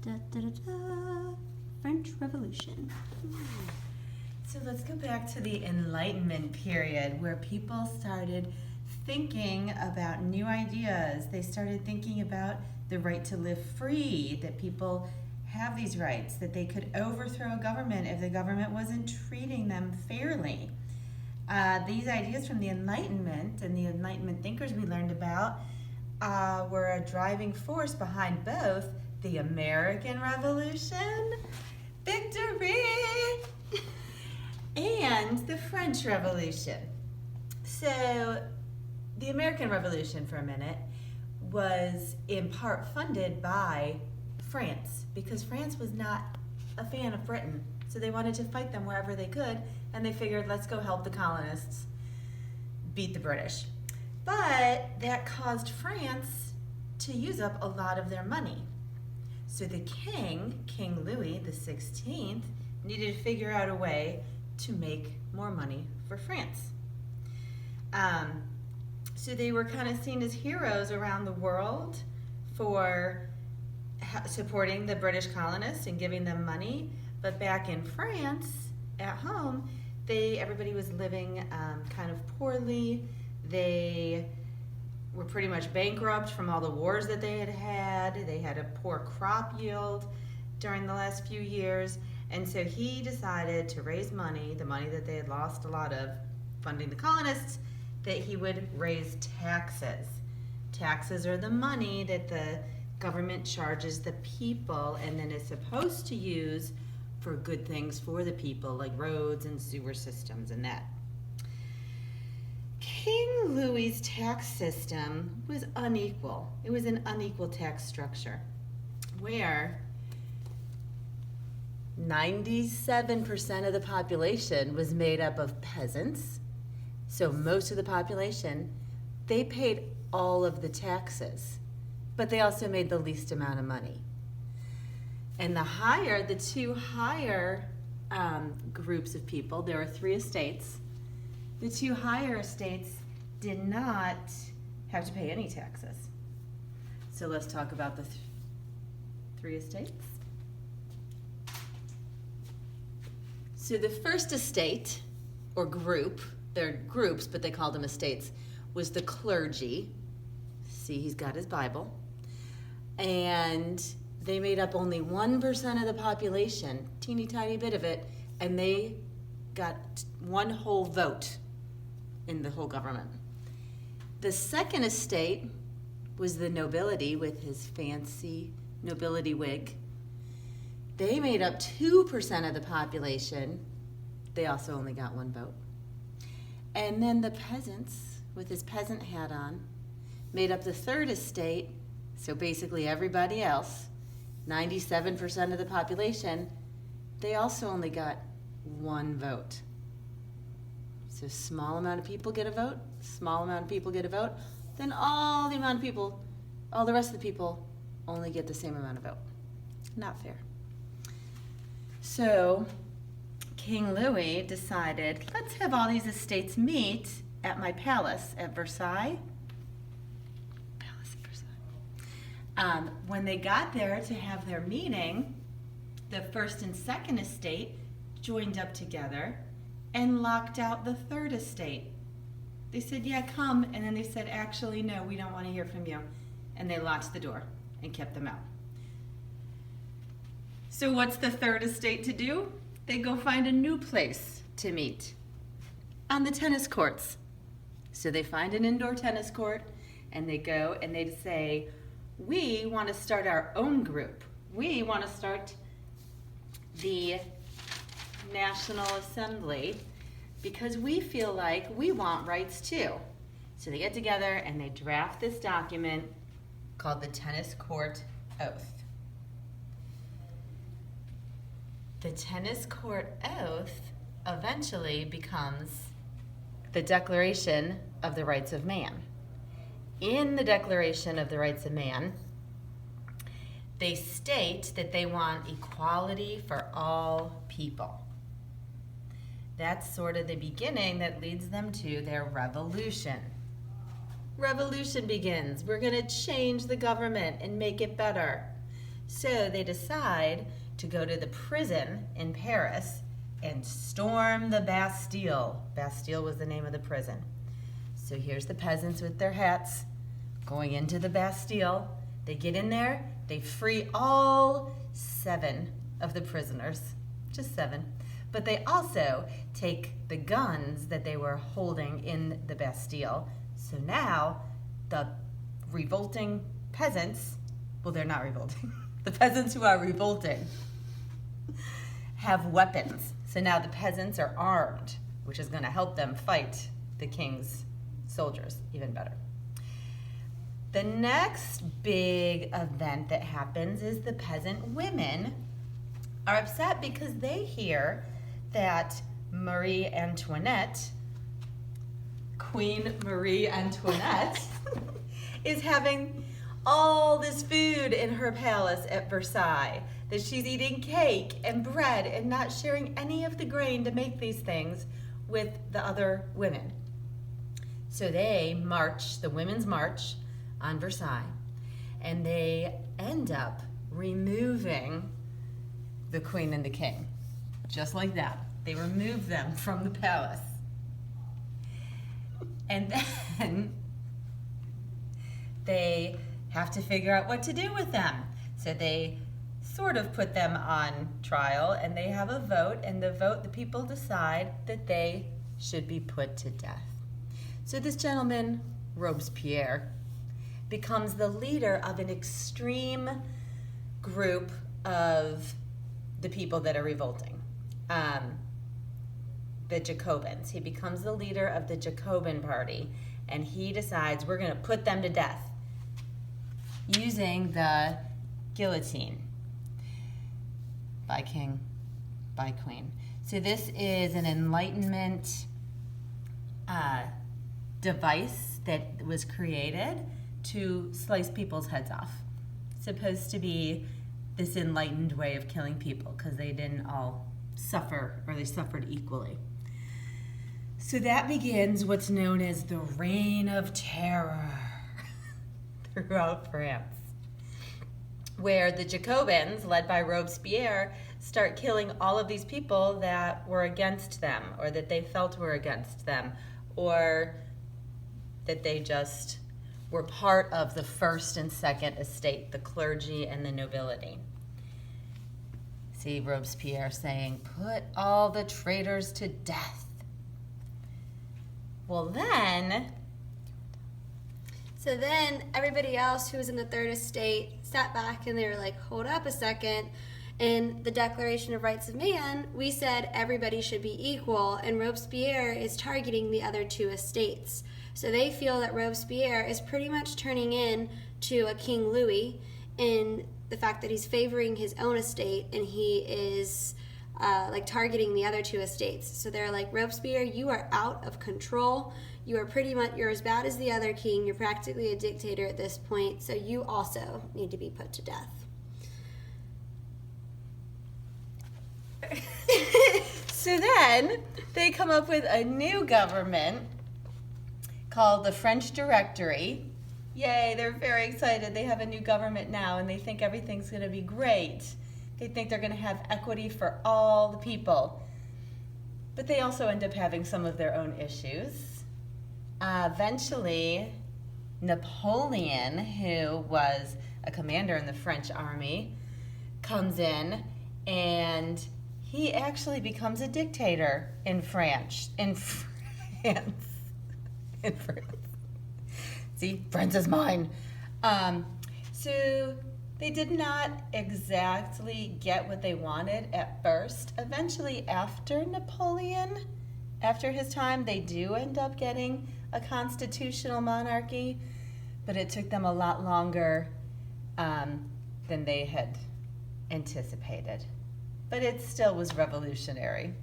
Da, da, da, da. French Revolution. So let's go back to the Enlightenment period where people started thinking about new ideas. They started thinking about the right to live free, that people have these rights, that they could overthrow a government if the government wasn't treating them fairly. These ideas from the Enlightenment and the Enlightenment thinkers we learned about were a driving force behind both the American Revolution, victory, and the French Revolution. So the American Revolution, for a minute, was in part funded by France because France was not a fan of Britain. So they wanted to fight them wherever they could, and they figured, let's go help the colonists beat the British. But that caused France to use up a lot of their money. So the king, King Louis XVI, needed to figure out a way to make more money for France. So they were kind of seen as heroes around the world for supporting the British colonists and giving them money. But back in France, at home, everybody was living kind of poorly. They were pretty much bankrupt from all the wars that they had had. They had a poor crop yield during the last few years. And so he decided to raise money, the money that they had lost a lot of funding the colonists, that he would raise taxes. Taxes are the money that the government charges the people and then is supposed to use for good things for the people, like roads and sewer systems and that. King Louis's tax system was unequal. It was an unequal tax structure where 97% of the population was made up of peasants. So most of the population, they paid all of the taxes, but they also made the least amount of money. And the two higher groups of people, there were 3 estates. The 2 higher estates did not have to pay any taxes. So let's talk about the 3 estates. So the first estate, or group, they're groups, but they called them estates, was the clergy. See, he's got his Bible. And they made up only 1% of the population, teeny tiny bit of it, and they got 1 whole vote in the whole government. The second estate was the nobility with his fancy nobility wig. They made up 2% of the population. They also only got 1 vote. And then the peasants, with his peasant hat on, made up the third estate. So basically everybody else, 97% of the population, they also only got 1 vote. So small amount of people get a vote, small amount of people get a vote, then all the rest of the people only get the same amount of vote. Not fair. So King Louis decided, let's have all these estates meet at my palace at Versailles. When they got there to have their meeting, the first and second estate joined up together and locked out the third estate. They said, yeah, come. And then they said, actually, no, we don't want to hear from you. And they locked the door and kept them out. So what's the third estate to do? They go find a new place to meet on the tennis courts. So they find an indoor tennis court and they go and they say, we want to start our own group. We want to start the National Assembly because we feel like we want rights too. So they get together and they draft this document called the Tennis Court Oath. The Tennis Court Oath eventually becomes the Declaration of the Rights of Man. In the Declaration of the Rights of Man, they state that they want equality for all people. That's sort of the beginning that leads them to their revolution. Revolution begins. We're going to change the government and make it better. So they decide to go to the prison in Paris and storm the Bastille. Bastille was the name of the prison. So here's the peasants with their hats going into the Bastille. They get in there, they free all 7 of the prisoners, just 7. But they also take the guns that they were holding in the Bastille. So now the revolting peasants, well, they're not revolting. The peasants who are revolting have weapons. So now the peasants are armed, which is going to help them fight the king's soldiers even better. The next big event that happens is the peasant women are upset because they hear that Marie Antoinette, Queen Marie Antoinette, is having all this food in her palace at Versailles, that she's eating cake and bread and not sharing any of the grain to make these things with the other women. So they march, the women's march on Versailles, and they end up removing the queen and the king. Just like that. They remove them from the palace. And then they have to figure out what to do with them. So they sort of put them on trial, and they have a vote, and the people decide that they should be put to death. So this gentleman, Robespierre, becomes the leader of an extreme group of the people that are revolting, the Jacobins. He becomes the leader of the Jacobin party, and he decides we're going to put them to death using the guillotine by king, by queen. So this is an Enlightenment device that was created to slice people's heads off. It's supposed to be this enlightened way of killing people because they didn't all suffer, or they suffered equally. So that begins what's known as the Reign of Terror throughout France, where the Jacobins, led by Robespierre, start killing all of these people that were against them, or that they felt were against them, or that they just were part of the first and second estate, the clergy and the nobility. See Robespierre saying, "Put all the traitors to death." Well then, So then everybody else who was in the third estate sat back and they were like, hold up a second. In the Declaration of Rights of Man, we said everybody should be equal, and Robespierre is targeting the other 2 estates. So they feel that Robespierre is pretty much turning in to a King Louis in the fact that he's favoring his own estate, and he is targeting the other 2 estates. So they're like, Robespierre, you are out of control. You are you're as bad as the other king. You're practically a dictator at this point. So you also need to be put to death. So then they come up with a new government called the French Directory. Yay, they're very excited. They have a new government now, and they think everything's going to be great. They think they're going to have equity for all the people. But they also end up having some of their own issues. Eventually, Napoleon, who was a commander in the French army, comes in, and he actually becomes a dictator in France. See, France is mine. So they did not exactly get what they wanted at first. Eventually, after Napoleon, after his time, they do end up getting a constitutional monarchy, but it took them a lot longer than they had anticipated. But it still was revolutionary.